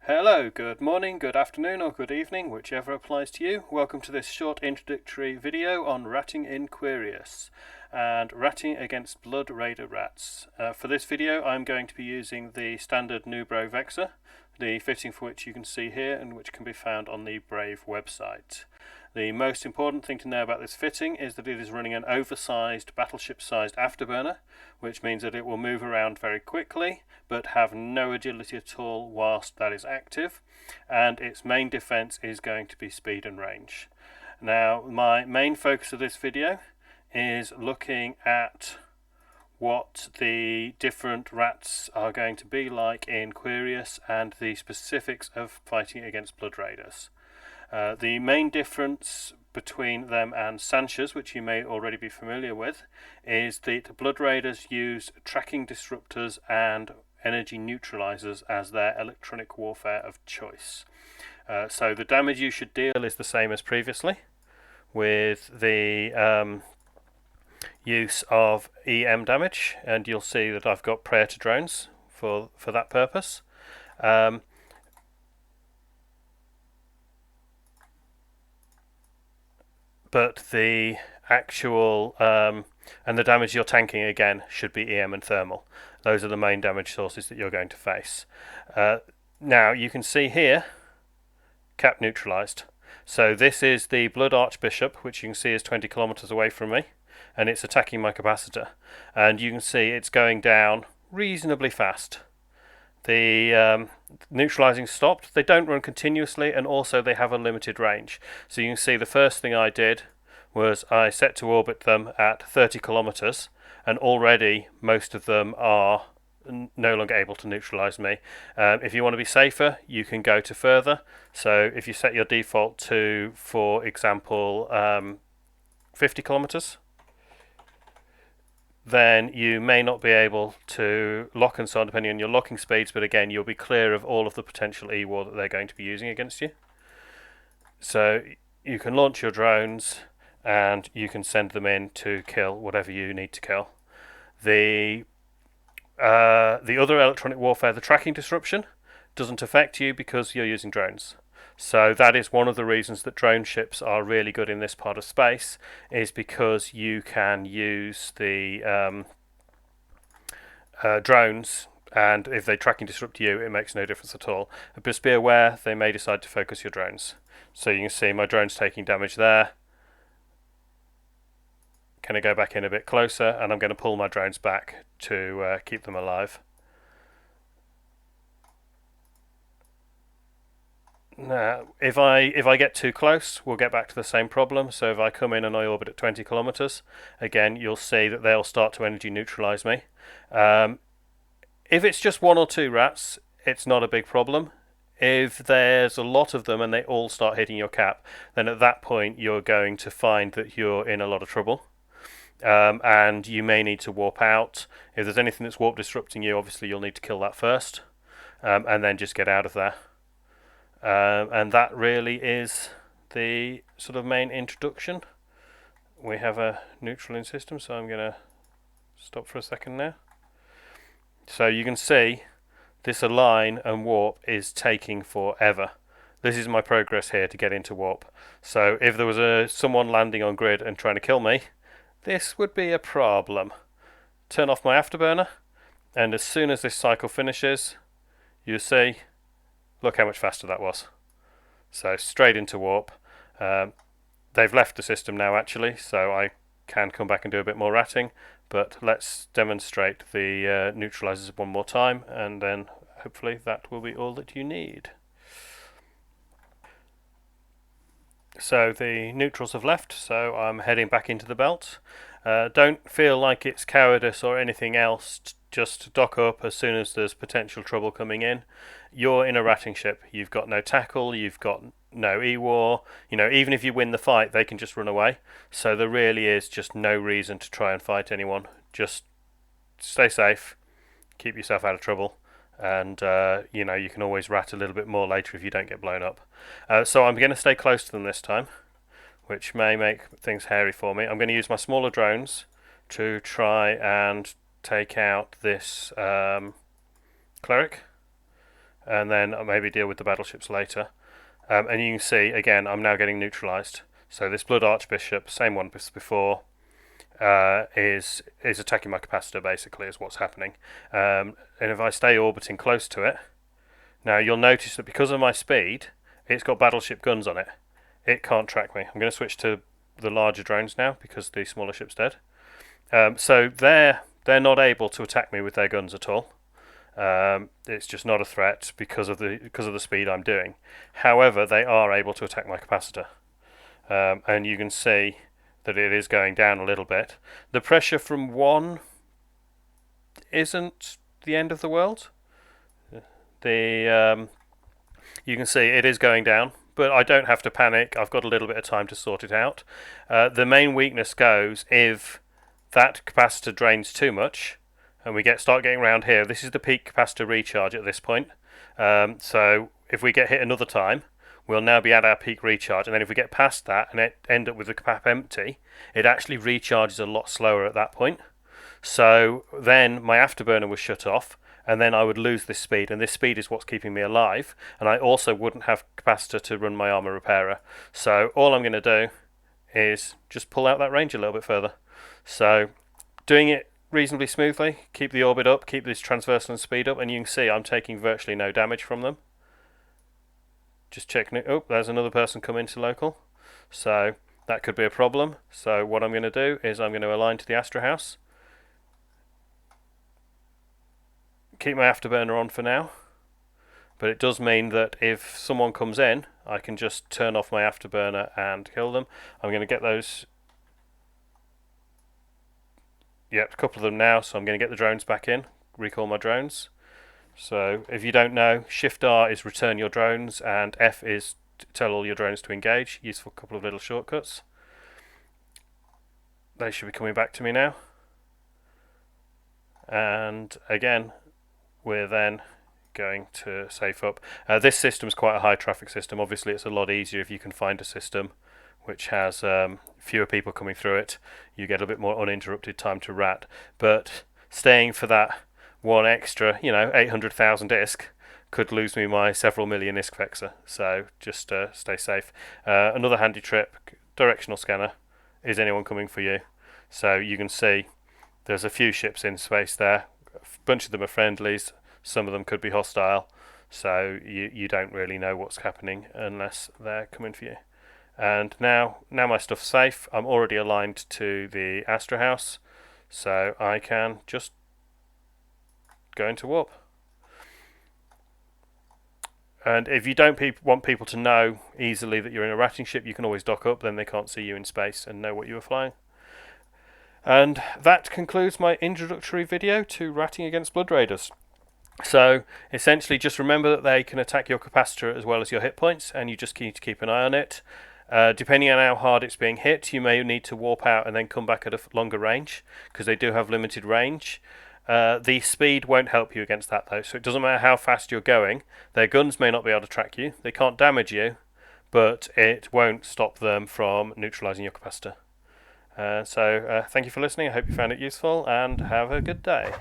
Hello, good morning, good afternoon or good evening, whichever applies to you. Welcome to this short introductory video on ratting in Querious and ratting against Blood Raider rats. For this video I'm going to be using the standard Newbro Vexor, the fitting for which you can see here and which can be found on the Brave website. The most important thing to know about this fitting is that it is running an oversized, battleship-sized afterburner, which means that it will move around very quickly but have no agility at all whilst that is active, and its main defense is going to be speed and range. Now, my main focus of this video is looking at what the different rats are going to be like in Querious and the specifics of fighting against Blood Raiders. The main difference between them and Sanchas, which you may already be familiar with, is that Blood Raiders use tracking disruptors and energy neutralizers as their electronic warfare of choice. So the damage you should deal is the same as previously, with the use of EM damage, and you'll see that I've got Praetor drones for that purpose. But the actual and the damage you're tanking again should be EM and thermal. Those are the main damage sources that you're going to face. Now you can see here cap neutralized. So this is the Blood Archbishop, which you can see is 20 kilometers away from me, and it's attacking my capacitor, and you can see it's going down reasonably fast. The neutralizing stopped. They don't run continuously, and also they have a limited range. So you can see the first thing I did was I set to orbit them at 30 kilometers, and already most of them are no longer able to neutralize me. If you want to be safer, you can go to further. So if you set your default to, for example, 50 kilometers, then you may not be able to lock and so on depending on your locking speeds, but again you'll be clear of all of the potential EWAR that they're going to be using against you. So you can launch your drones and you can send them in to kill whatever you need to kill. The other electronic warfare, the tracking disruption, doesn't affect you because you're using drones. So that is one of the reasons that drone ships are really good in this part of space, is because you can use the drones, and if they tracking disrupt you, it makes no difference at all. But just be aware, they may decide to focus your drones. So you can see my drone's taking damage there. Can I go back in a bit closer, and I'm going to pull my drones back to keep them alive. Now, if I get too close, we'll get back to the same problem. So if I come in and I orbit at 20 kilometers, again, you'll see that they'll start to energy neutralize me. If it's just one or two rats, it's not a big problem. If there's a lot of them and they all start hitting your cap, then at that point you're going to find that you're in a lot of trouble. And you may need to warp out. If there's anything that's warp disrupting you, obviously you'll need to kill that first, and then just get out of there. And that really is the sort of main introduction. We have a neutral in system, so I'm going to stop for a second now. So you can see this align and warp is taking forever. This is my progress here to get into warp. So if there was someone landing on grid and trying to kill me, this would be a problem. Turn off my afterburner, and as soon as this cycle finishes, you see, look how much faster that was. So straight into warp. They've left the system now actually, so I can come back and do a bit more ratting, but let's demonstrate the neutralizers one more time, and then hopefully that will be all that you need. So the neutrals have left, so I'm heading back into the belt. Don't feel like it's cowardice or anything else, just dock up as soon as there's potential trouble coming in. You're in a ratting ship, you've got no tackle, you've got no EWAR, even if you win the fight they can just run away, so there really is just no reason to try and fight anyone. Just stay safe, keep yourself out of trouble, and you can always rat a little bit more later if you don't get blown up. So I'm going to stay close to them this time, which may make things hairy for me. I'm going to use my smaller drones to try and take out this cleric. and then I'll maybe deal with the battleships later. And you can see, again, I'm now getting neutralised. So this Blood Archbishop, same one as before, is attacking my capacitor, basically, is what's happening. And if I stay orbiting close to it, now you'll notice that because of my speed, it's got battleship guns on it. It can't track me. I'm going to switch to the larger drones now because the smaller ship's dead. So they're not able to attack me with their guns at all. It's just not a threat because of the speed I'm doing. However, they are able to attack my capacitor, and you can see that it is going down a little bit. The pressure from one isn't the end of the world. You can see it is going down, but I don't have to panic. I've got a little bit of time to sort it out. The main weakness goes if that capacitor drains too much, and we start getting around here. This is the peak capacitor recharge at this point. So if we get hit another time, we'll now be at our peak recharge, and then if we get past that and end up with the cap empty, it actually recharges a lot slower at that point. So then my afterburner was shut off, and then I would lose this speed, and this speed is what's keeping me alive, and I also wouldn't have capacitor to run my armor repairer. So all I'm going to do is just pull out that range a little bit further. So doing it reasonably smoothly, keep the orbit up, keep this transversal and speed up, and you can see I'm taking virtually no damage from them. Just checking it. Oh, there's another person come into local, so that could be a problem. So what I'm going to do is I'm going to align to the Astra House, keep my afterburner on for now, but it does mean that if someone comes in, I can just turn off my afterburner and kill them. I'm going to get those. Yep, a couple of them now, so I'm going to get the drones back in, recall my drones. So if you don't know, Shift R is return your drones, and F is tell all your drones to engage. Useful couple of little shortcuts. They should be coming back to me now. And again, we're then going to safe up. This system is quite a high traffic system. Obviously it's a lot easier if you can find a system which has fewer people coming through it. You get a bit more uninterrupted time to rat. But staying for that one extra, 800,000 ISK could lose me my several million ISK Vexor. So just stay safe. Another handy trip, directional scanner. Is anyone coming for you? So you can see there's a few ships in space there. A bunch of them are friendlies. Some of them could be hostile. So you don't really know what's happening unless they're coming for you. And now my stuff's safe. I'm already aligned to the Astra House, so I can just go into warp. And if you don't want people to know easily that you're in a ratting ship, you can always dock up, then they can't see you in space and know what you were flying. And that concludes my introductory video to ratting against Blood Raiders. So essentially just remember that they can attack your capacitor as well as your hit points, and you just need to keep an eye on it. Depending on how hard it's being hit, you may need to warp out and then come back at a longer range, because they do have limited range. The speed won't help you against that though, so it doesn't matter how fast you're going. Their guns may not be able to track you, they can't damage you, but it won't stop them from neutralising your capacitor. So thank you for listening, I hope you found it useful, and have a good day.